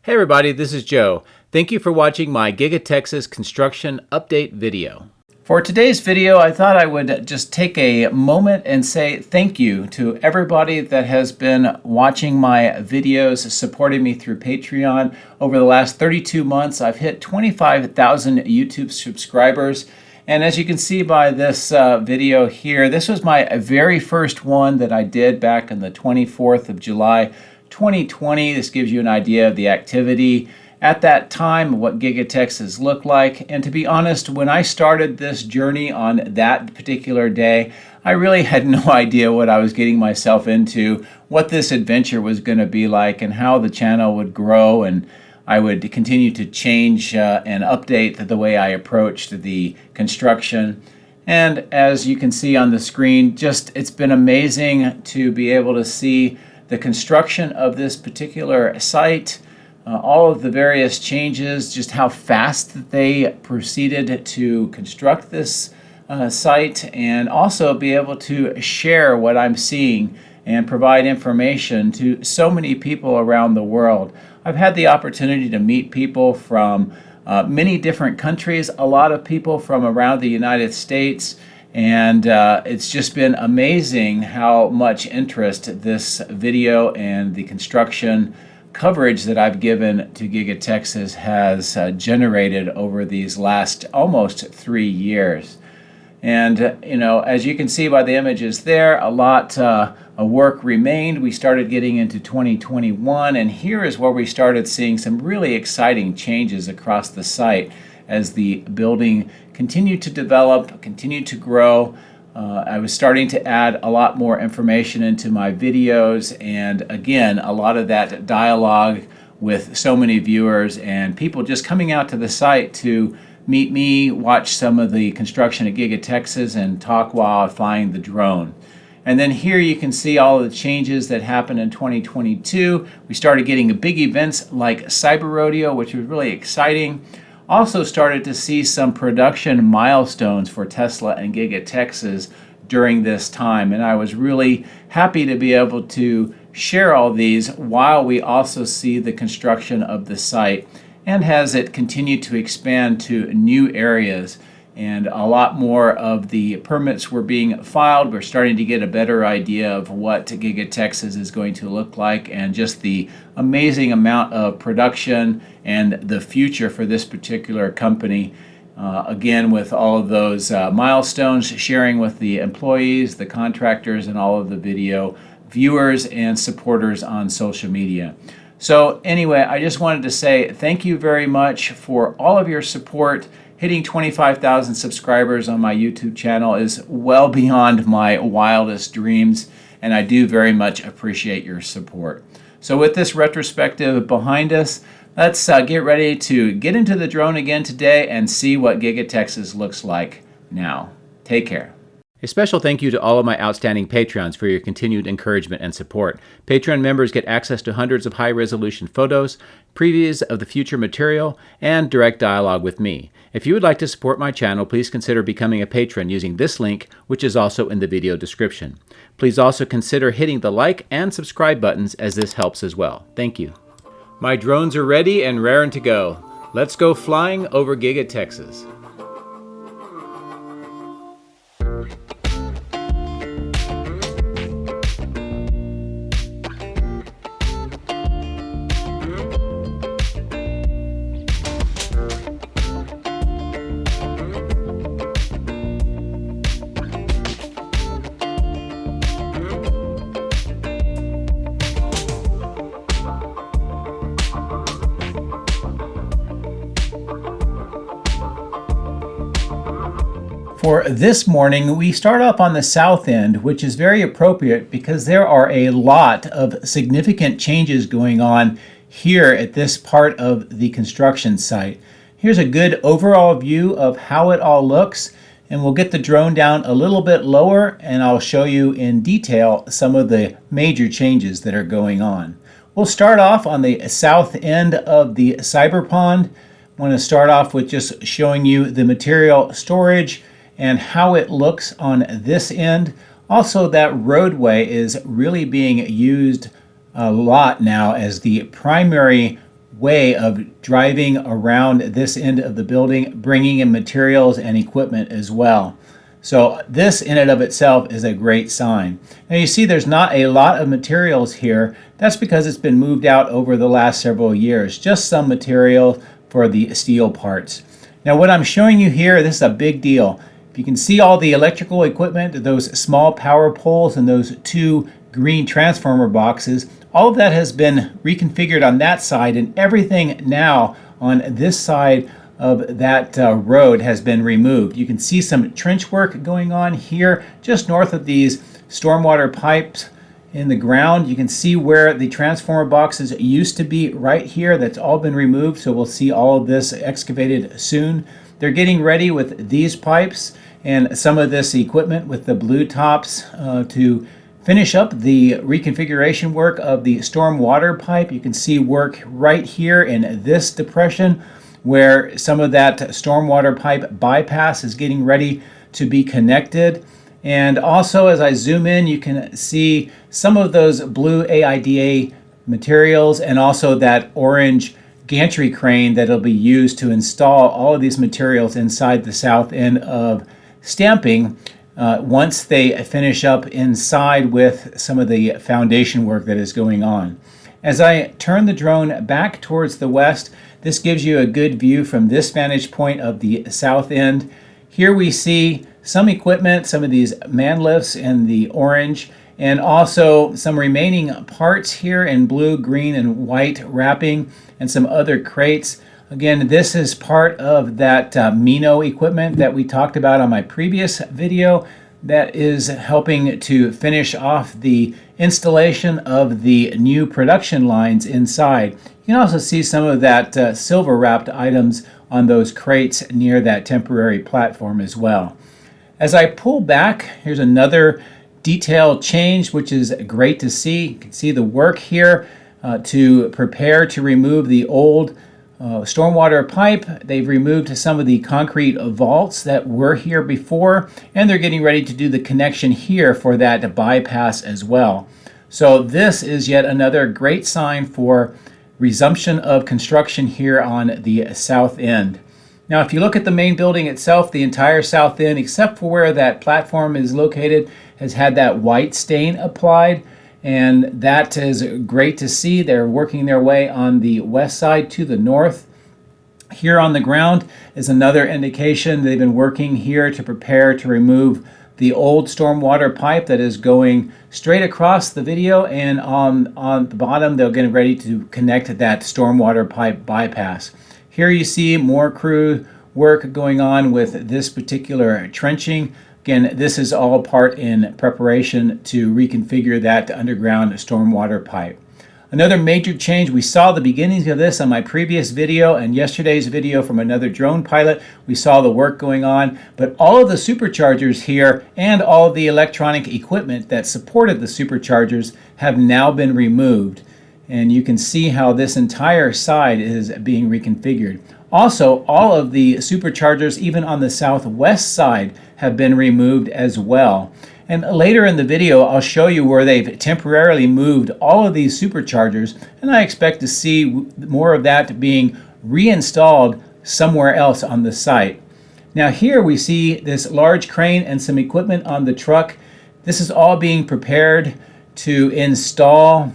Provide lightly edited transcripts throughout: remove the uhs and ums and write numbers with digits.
Hey everybody, this is Joe. Thank you for watching my Giga Texas construction update video. For today's video, I thought I would just take a moment and say thank you to everybody that has been watching my videos, supporting me through Patreon. Over the last 32 months, I've hit 25,000 YouTube subscribers. And as you can see by this video here, this was my very first one that I did back on the 24th of July, 2020. This gives you an idea of the activity at that time, what Giga Texas looked like. And to be honest, when I started this journey on that particular day, I really had no idea what I was getting myself into, what this adventure was going to be like, and how the channel would grow, and I would continue to change and update the way I approached the construction. And as you can see on the screen, it's been amazing to be able to see the construction of this particular site, all of the various changes, just how fast they proceeded to construct this site, and also be able to share what I'm seeing and provide information to so many people around the world. I've had the opportunity to meet people from many different countries, a lot of people from around the United States, and it's just been amazing how much interest this video and the construction coverage that I've given to Giga Texas has generated over these last almost 3 years. And as you can see by the images there, a lot of work remained. We started getting into 2021, and here is where we started seeing some really exciting changes across the site as the building continued to develop, continued to grow. I was starting to add a lot more information into my videos, and again, a lot of that dialogue with so many viewers and people just coming out to the site to meet me, watch some of the construction at Giga Texas, and talk while flying the drone. And then here you can see all of the changes that happened in 2022. We started getting big events like Cyber Rodeo, which was really exciting. Also started to see some production milestones for Tesla and Giga Texas during this time. And I was really happy to be able to share all these while we also see the construction of the site, and has it continued to expand to new areas. And a lot more of the permits were being filed. We're starting to get a better idea of what Giga Texas is going to look like, and just the amazing amount of production and the future for this particular company. Again, with all of those milestones, sharing with the employees, the contractors, and all of the video viewers and supporters on social media. So anyway, I just wanted to say thank you very much for all of your support. Hitting 25,000 subscribers on my YouTube channel is well beyond my wildest dreams, and I do very much appreciate your support. So with this retrospective behind us, let's get ready to get into the drone again today and see what Giga Texas looks like now. Take care. A special thank you to all of my outstanding Patreons for your continued encouragement and support. Patreon members get access to hundreds of high-resolution photos, previews of the future material, and direct dialogue with me. If you would like to support my channel, please consider becoming a patron using this link, which is also in the video description. Please also consider hitting the like and subscribe buttons, as this helps as well. Thank you. My drones are ready and raring to go. Let's go flying over Giga Texas. For this morning, we start off on the south end, which is very appropriate because there are a lot of significant changes going on here at this part of the construction site. Here's a good overall view of how it all looks, and we'll get the drone down a little bit lower and I'll show you in detail some of the major changes that are going on. We'll start off on the south end of the cyber pond. I want to start off with just showing you the material storage and how it looks on this end. Also, that roadway is really being used a lot now as the primary way of driving around this end of the building, bringing in materials and equipment as well. So this in and of itself is a great sign. Now you see there's not a lot of materials here. That's because it's been moved out over the last several years. Just some material for the steel parts. Now what I'm showing you here, this is a big deal. If you can see all the electrical equipment, those small power poles and those two green transformer boxes, all of that has been reconfigured on that side, and everything now on this side of that road has been removed. You can see some trench work going on here just north of these stormwater pipes in the ground. You can see where the transformer boxes used to be right here. That's all been removed, so we'll see all of this excavated soon. They're getting ready with these pipes and some of this equipment with the blue tops to finish up the reconfiguration work of the storm water pipe. You can see work right here in this depression where some of that stormwater pipe bypass is getting ready to be connected. And also as I zoom in, you can see some of those blue AIDA materials and also that orange gantry crane that'll be used to install all of these materials inside the south end of stamping once they finish up inside with some of the foundation work that is going on. As I turn the drone back towards the west, this gives you a good view from this vantage point of the south end. Here we see some equipment, some of these man lifts in the orange, and also some remaining parts here in blue, green, and white wrapping, and some other crates. Again, this is part of that Mino equipment that we talked about on my previous video that is helping to finish off the installation of the new production lines inside. You can also see some of that silver wrapped items on those crates near that temporary platform as well. As I pull back, here's another detail change, which is great to see. You can see the work here to prepare to remove the old stormwater pipe. They've removed some of the concrete vaults that were here before, and they're getting ready to do the connection here for that bypass as well. So this is yet another great sign for resumption of construction here on the south end. Now if you look at the main building itself, the entire south end, except for where that platform is located, has had that white stain applied, and that is great to see. They're working their way on the west side to the north. Here on the ground is another indication they've been working here to prepare to remove the old stormwater pipe that is going straight across the video, and on the bottom they're getting ready to connect that stormwater pipe bypass. Here you see more crew work going on with this particular trenching. Again, this is all part in preparation to reconfigure that underground stormwater pipe. Another major change, we saw the beginnings of this on my previous video and yesterday's video from another drone pilot. We saw the work going on, but all of the superchargers here and all of the electronic equipment that supported the superchargers have now been removed. And you can see how this entire side is being reconfigured. Also, all of the superchargers, even on the southwest side, have been removed as well. And later in the video, I'll show you where they've temporarily moved all of these superchargers, and I expect to see more of that being reinstalled somewhere else on the site. Now here we see this large crane and some equipment on the truck. This is all being prepared to install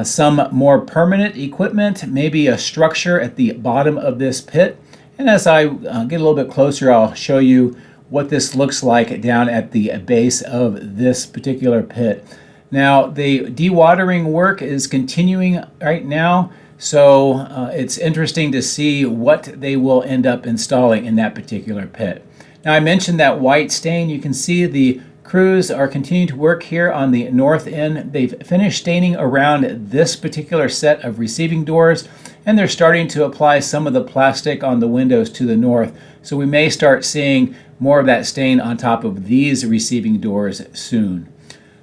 some more permanent equipment, maybe a structure at the bottom of this pit. And as I get a little bit closer, I'll show you what this looks like down at the base of this particular pit. Now the dewatering work is continuing right now, so it's interesting to see what they will end up installing in that particular pit. Now I mentioned that white stain. You can see the crews are continuing to work here on the north end. They've finished staining around this particular set of receiving doors, and they're starting to apply some of the plastic on the windows to the north. So we may start seeing more of that stain on top of these receiving doors soon.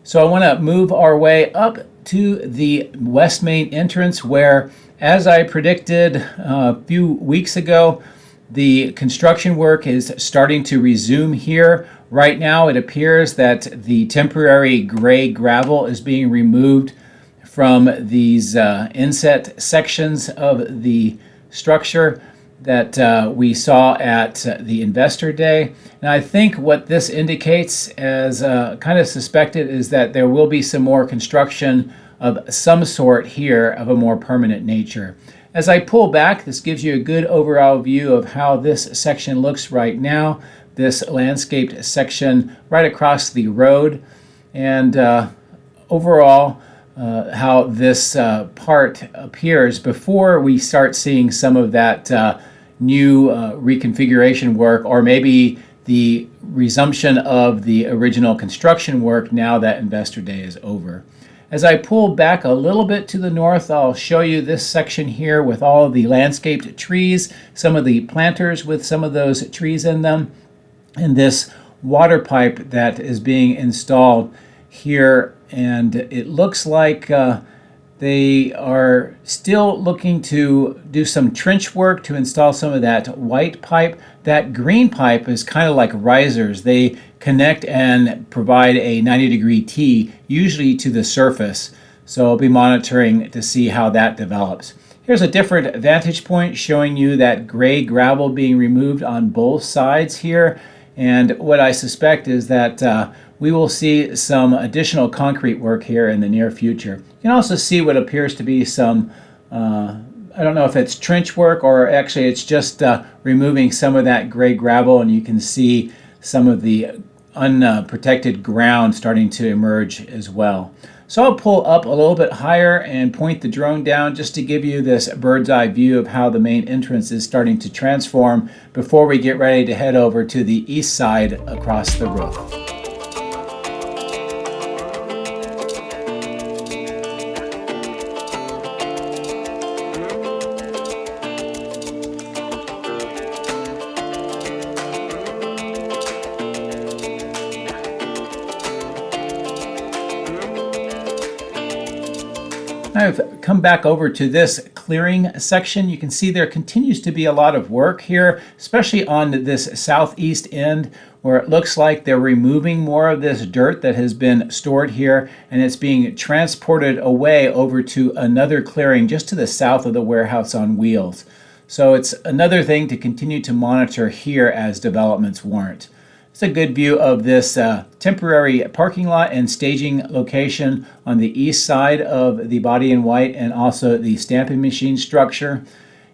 So I want to move our way up to the west main entrance where, as I predicted a few weeks ago, the construction work is starting to resume here. Right now it appears that the temporary gray gravel is being removed from these inset sections of the structure that we saw at the Investor Day. And I think what this indicates, as kind of suspected, is that there will be some more construction of some sort here of a more permanent nature. As I pull back, this gives you a good overall view of how this section looks right now, this landscaped section right across the road, and overall how this part appears before we start seeing some of that new reconfiguration work, or maybe the resumption of the original construction work now that Investor Day is over. As I pull back a little bit to the north, I'll show you this section here with all of the landscaped trees, some of the planters with some of those trees in them, and this water pipe that is being installed here. And it looks like they are still looking to do some trench work to install some of that white pipe. That green pipe is kind of like risers. They connect and provide a 90-degree T, usually to the surface. So I'll be monitoring to see how that develops. Here's a different vantage point showing you that gray gravel being removed on both sides here. And what I suspect is that we will see some additional concrete work here in the near future. You can also see what appears to be some, I don't know if it's trench work or actually it's just removing some of that gray gravel, and you can see some of the unprotected ground starting to emerge as well. So I'll pull up a little bit higher and point the drone down just to give you this bird's eye view of how the main entrance is starting to transform before we get ready to head over to the east side across the roof. I've come back over to this clearing section. You can see there continues to be a lot of work here, especially on this southeast end, where it looks like they're removing more of this dirt that has been stored here, and it's being transported away over to another clearing just to the south of the warehouse on wheels. So it's another thing to continue to monitor here as developments warrant. It's a good view of this temporary parking lot and staging location on the east side of the body in white and also the stamping machine structure.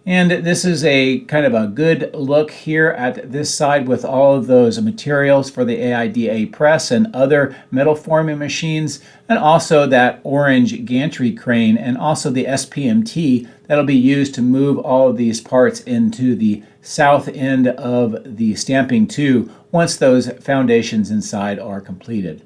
And this is a kind of a good look here at this side with all of those materials for the AIDA press and other metal forming machines, and also that orange gantry crane and also the SPMT that'll be used to move all of these parts into the south end of the stamping 2 once those foundations inside are completed.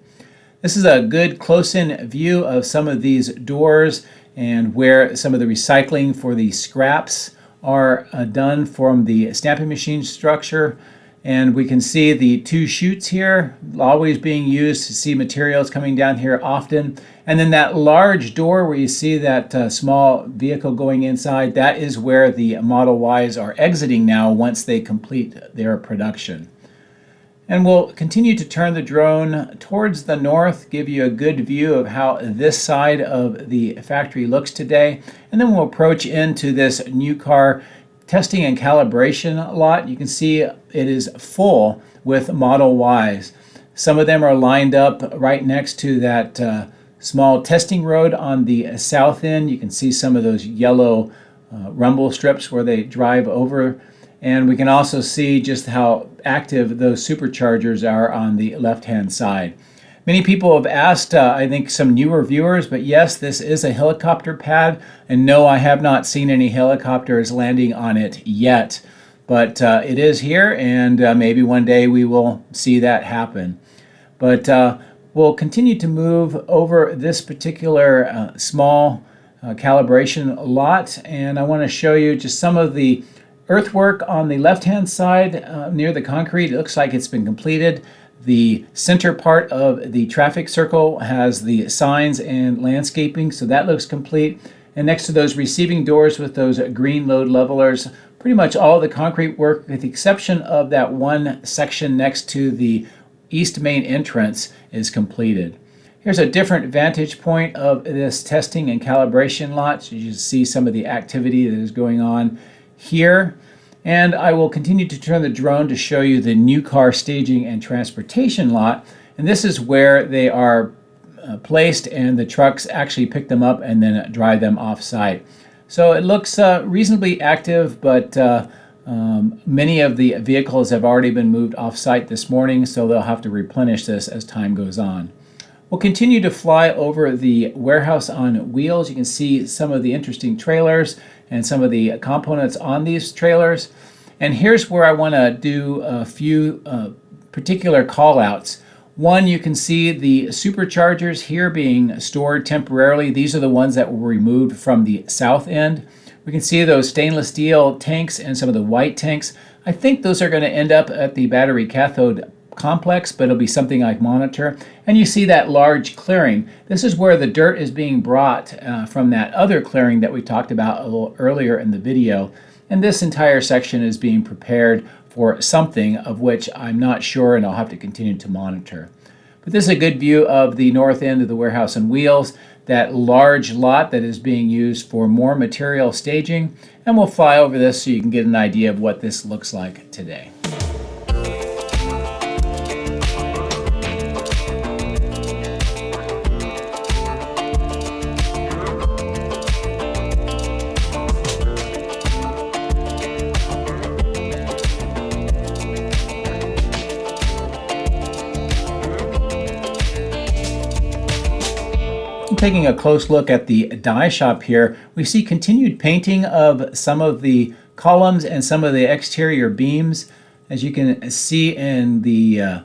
This is a good close-in view of some of these doors and where some of the recycling for the scraps are done from the stamping machine structure. And we can see the 2 chutes here always being used to see materials coming down here often. And then that large door where you see that small vehicle going inside, that is where the Model Ys are exiting now once they complete their production. And we'll continue to turn the drone towards the north, give you a good view of how this side of the factory looks today. And then we'll approach into this new car testing and calibration lot. You can see it is full with Model Ys. Some of them are lined up right next to that small testing road on the south end. You can see some of those yellow rumble strips where they drive over. And we can also see just how active those superchargers are on the left-hand side. Many people have asked, I think some newer viewers, but yes, this is a helicopter pad. And no, I have not seen any helicopters landing on it yet. But it is here, and maybe one day we will see that happen. But we'll continue to move over this particular small calibration lot. And I want to show you just some of the earthwork on the left-hand side near the concrete. It looks like it's been completed. The center part of the traffic circle has the signs and landscaping, so that looks complete. And next to those receiving doors with those green load levelers, pretty much all the concrete work, with the exception of that one section next to the east main entrance, is completed. Here's a different vantage point of this testing and calibration lot. So you can see some of the activity that is going on here. And I will continue to turn the drone to show you the new car staging and transportation lot. And this is where they are placed and the trucks actually pick them up and then drive them off site. So it looks reasonably active, but many of the vehicles have already been moved off site this morning, so they'll have to replenish this as time goes on. We'll continue to fly over the warehouse on wheels. You can see some of the interesting trailers and some of the components on these trailers. And here's where I want to do a few particular call outs. One, you can see the superchargers here being stored temporarily. These are the ones that were removed from the south end. We can see those stainless steel tanks and some of the white tanks. I think those are going to end up at the battery cathode complex, but it'll be something I monitor. And you see that large clearing. This is where the dirt is being brought from that other clearing that we talked about a little earlier in the video. And this entire section is being prepared for something of which I'm not sure, and I'll have to continue to monitor. But this is a good view of the north end of the warehouse on wheels, that large lot that is being used for more material staging. And we'll fly over this so you can get an idea of what this looks like today. Taking a close look at the die shop here, we see continued painting of some of the columns and some of the exterior beams. As you can see in the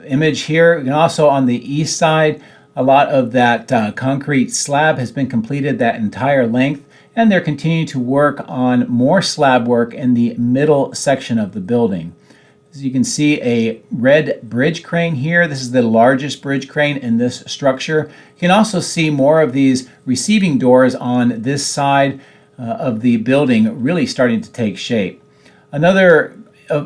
image here, and also on the east side, a lot of that concrete slab has been completed that entire length, and they're continuing to work on more slab work in the middle section of the building. As you can see, a red bridge crane here. This is the largest bridge crane in this structure. You can also see more of these receiving doors on this side of the building really starting to take shape. Another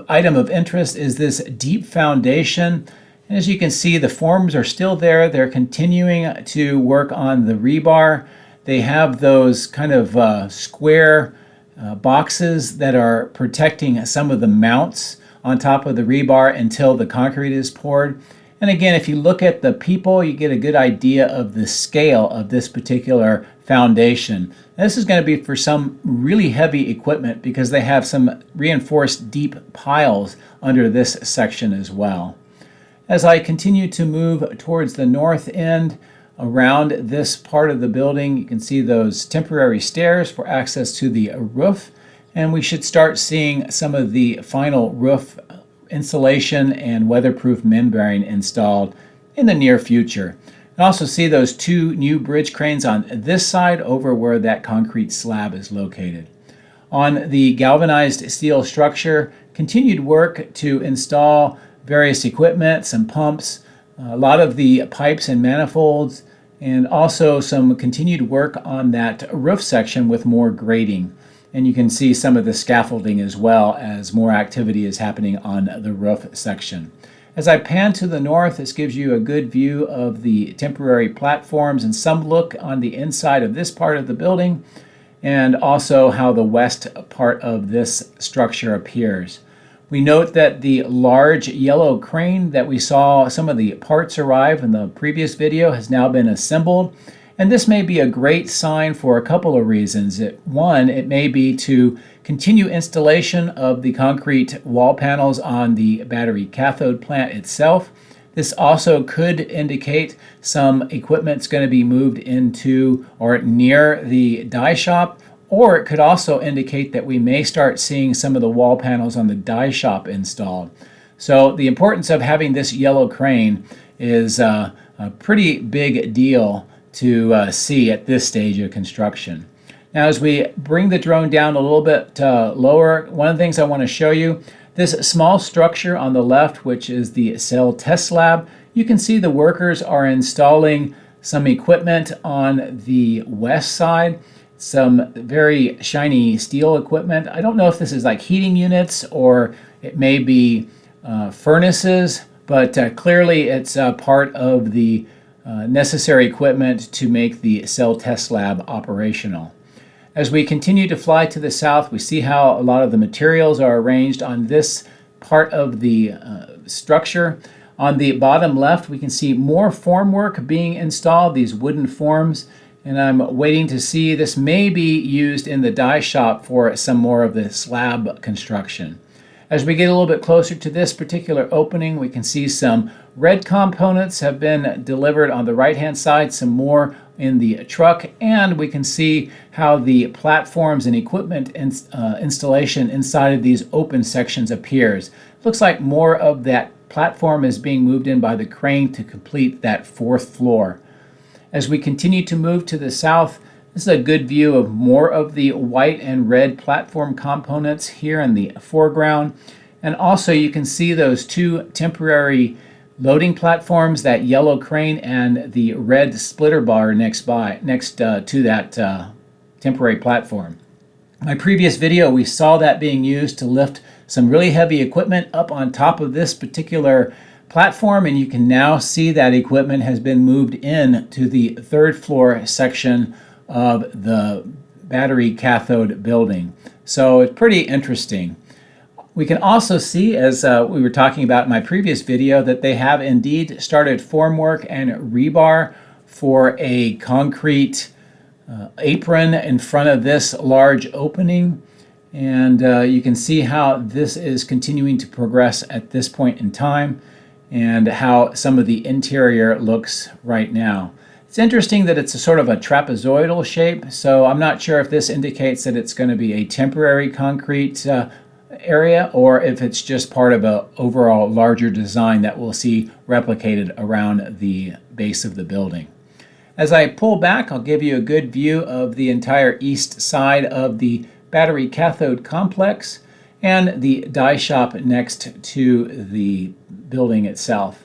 item of interest is this deep foundation. And as you can see, the forms are still there. They're continuing to work on the rebar. They have those kind of square boxes that are protecting some of the mounts on top of the rebar until the concrete is poured. And again, if you look at the people, you get a good idea of the scale of this particular foundation. And this is going to be for some really heavy equipment because they have some reinforced deep piles under this section as well. As I continue to move towards the north end, around this part of the building, you can see those temporary stairs for access to the roof. And we should start seeing some of the final roof insulation and weatherproof membrane installed in the near future. And also see those two new bridge cranes on this side over where that concrete slab is located. On the galvanized steel structure, continued work to install various equipment, some pumps, a lot of the pipes and manifolds, and also some continued work on that roof section with more grading. And you can see some of the scaffolding as well as more activity is happening on the roof section. As I pan to the north, this gives you a good view of the temporary platforms and some look on the inside of this part of the building, and also how the west part of this structure appears. We note that the large yellow crane that we saw some of the parts arrive in the previous video has now been assembled. And this may be a great sign for a couple of reasons. One, it may be to continue installation of the concrete wall panels on the battery cathode plant itself. This also could indicate some equipment's going to be moved into or near the die shop, or it could also indicate that we may start seeing some of the wall panels on the die shop installed. So the importance of having this yellow crane is a pretty big deal to see at this stage of construction. Now, as we bring the drone down a little bit lower, one of the things I want to show you, this small structure on the left, which is the cell test lab, you can see the workers are installing some equipment on the west side, some very shiny steel equipment. I don't know if this is like heating units or it may be furnaces, but clearly it's part of the necessary equipment to make the cell test lab operational. As we continue to fly to the south, we see how a lot of the materials are arranged on this part of the structure. On the bottom left, we can see more formwork being installed, these wooden forms, and I'm waiting to see, this may be used in the die shop for some more of the slab construction. As we get a little bit closer to this particular opening, we can see some red components have been delivered on the right-hand side, some more in the truck, and we can see how the platforms and equipment installation inside of these open sections appears. Looks like more of that platform is being moved in by the crane to complete that fourth floor. As we continue to move to the south, this is a good view of more of the white and red platform components here in the foreground. And also you can see those two temporary loading platforms, that yellow crane and the red splitter bar next to that temporary platform. In my previous video, we saw that being used to lift some really heavy equipment up on top of this particular platform, and you can now see that equipment has been moved in to the third floor section of the battery cathode building. So it's pretty interesting. We can also see, as we were talking about in my previous video, that they have indeed started formwork and rebar for a concrete apron in front of this large opening. And you can see how this is continuing to progress at this point in time and how some of the interior looks right now. It's interesting that it's a sort of a trapezoidal shape, so I'm not sure if this indicates that it's going to be a temporary concrete area or if it's just part of an overall larger design that we'll see replicated around the base of the building. As I pull back, I'll give you a good view of the entire east side of the battery cathode complex and the die shop next to the building itself.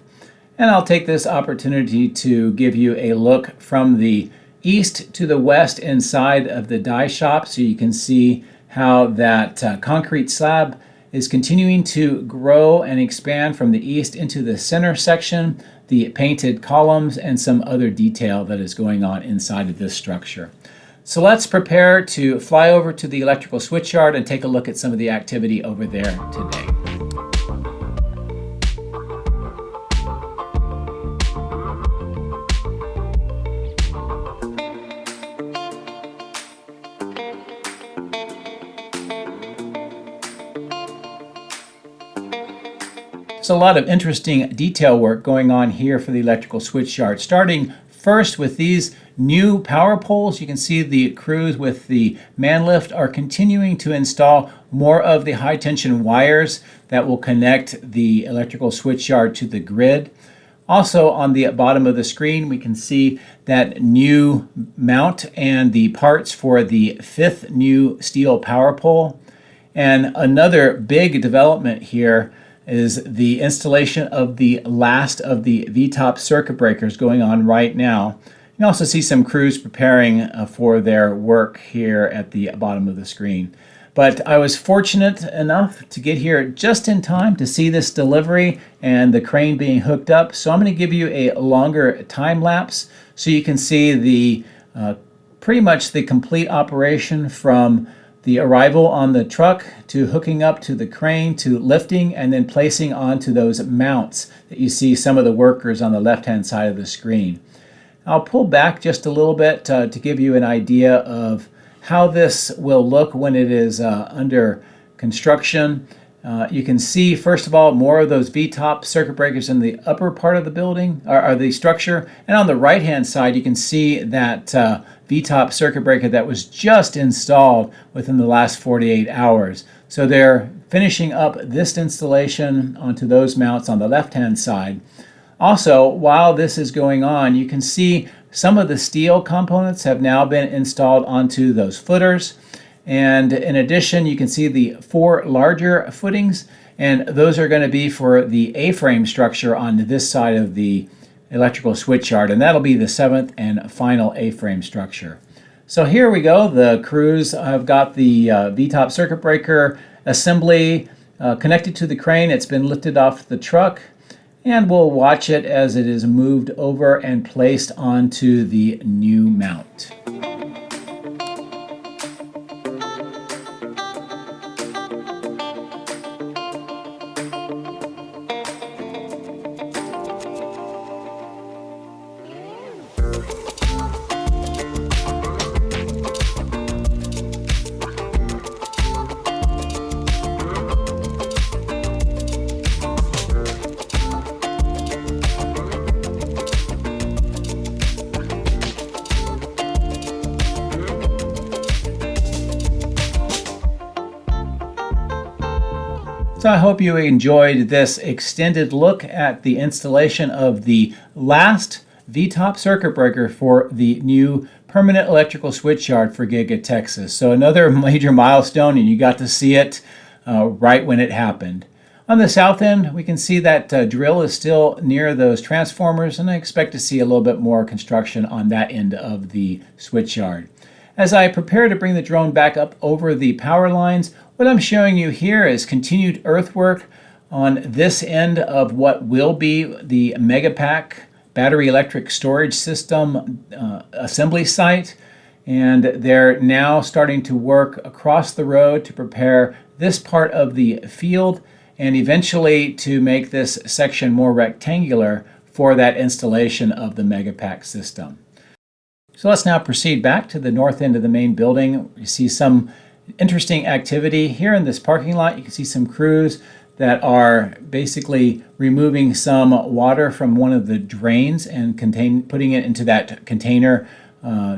And I'll take this opportunity to give you a look from the east to the west inside of the die shop so you can see how that concrete slab is continuing to grow and expand from the east into the center section, the painted columns, and some other detail that is going on inside of this structure. So let's prepare to fly over to the electrical switchyard and take a look at some of the activity over there today. There's a lot of interesting detail work going on here for the electrical switchyard. Starting first with these new power poles, you can see the crews with the man lift are continuing to install more of the high tension wires that will connect the electrical switchyard to the grid. Also on the bottom of the screen, we can see that new mount and the parts for the fifth new steel power pole. And another big development here is the installation of the last of the V-top circuit breakers going on right now. You can also see some crews preparing for their work here at the bottom of the screen. But I was fortunate enough to get here just in time to see this delivery and the crane being hooked up. So I'm going to give you a longer time lapse so you can see the pretty much the complete operation from the arrival on the truck to hooking up to the crane to lifting and then placing onto those mounts that you see some of the workers on the left-hand side of the screen. I'll pull back just a little bit to give you an idea of how this will look when it is under construction. You can see, first of all, more of those V-top circuit breakers in the upper part of the building, or the structure. And on the right-hand side, you can see that V-top circuit breaker that was just installed within the last 48 hours. So they're finishing up this installation onto those mounts on the left-hand side. Also, while this is going on, you can see some of the steel components have now been installed onto those footers. And in addition, you can see the 4 larger footings, and those are going to be for the A-frame structure on this side of the electrical switchyard, and that'll be the 7th and final A-frame structure. So here we go. The crews have got the V-top circuit breaker assembly connected to the crane. It's been lifted off the truck. and we'll watch it as it is moved over and placed onto the new mount. So I hope you enjoyed this extended look at the installation of the last V-top circuit breaker for the new permanent electrical switchyard for Giga Texas. So another major milestone, and you got to see it right when it happened. On the south end, we can see that drill is still near those transformers, and I expect to see a little bit more construction on that end of the switchyard. As I prepare to bring the drone back up over the power lines, what I'm showing you here is continued earthwork on this end of what will be the Megapack battery electric storage system assembly site. And they're now starting to work across the road to prepare this part of the field and eventually to make this section more rectangular for that installation of the Megapack system. So let's now proceed back to the north end of the main building. You see some interesting activity here in this parking lot. You can see some crews that are basically removing some water from one of the drains and putting it into that container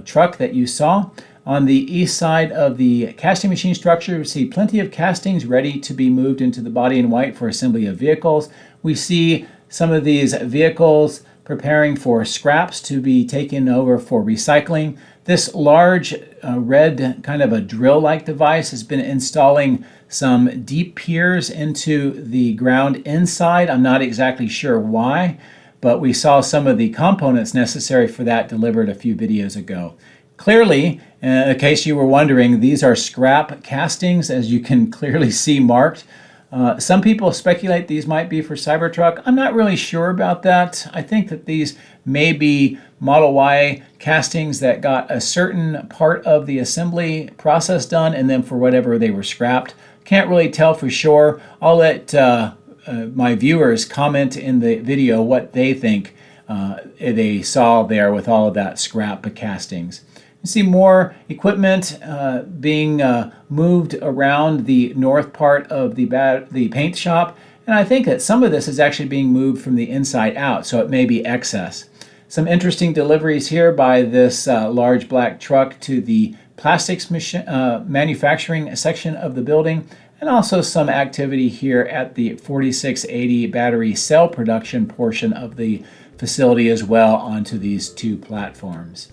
truck that you saw. On the east side of the casting machine structure, we see plenty of castings ready to be moved into the body in white for assembly of vehicles. We see some of these vehicles preparing for scraps to be taken over for recycling. This large red kind of a drill-like device has been installing some deep piers into the ground inside. I'm not exactly sure why, but we saw some of the components necessary for that delivered a few videos ago. Clearly, in case you were wondering, these are scrap castings, as you can clearly see marked. Some people speculate these might be for Cybertruck. I'm not really sure about that. I think that these may be Model Y castings that got a certain part of the assembly process done, and then for whatever they were scrapped. Can't really tell for sure. I'll let my viewers comment in the video what they think they saw there with all of that scrap castings. You see more equipment being moved around the north part of the paint shop, and I think that some of this is actually being moved from the inside out, so it may be excess. Some interesting deliveries here by this large black truck to the plastics manufacturing section of the building, and also some activity here at the 4680 battery cell production portion of the facility as well onto these two platforms.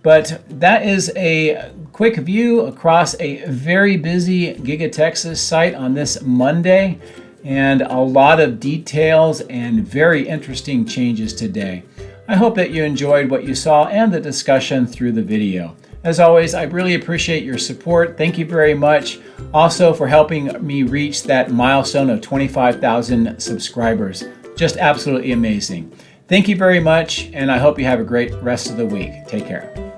But that is a quick view across a very busy Giga Texas site on this Monday, and a lot of details and very interesting changes today. I hope that you enjoyed what you saw and the discussion through the video. As always, I really appreciate your support. Thank you very much also for helping me reach that milestone of 25,000 subscribers. Just absolutely amazing. Thank you very much, and I hope you have a great rest of the week. Take care.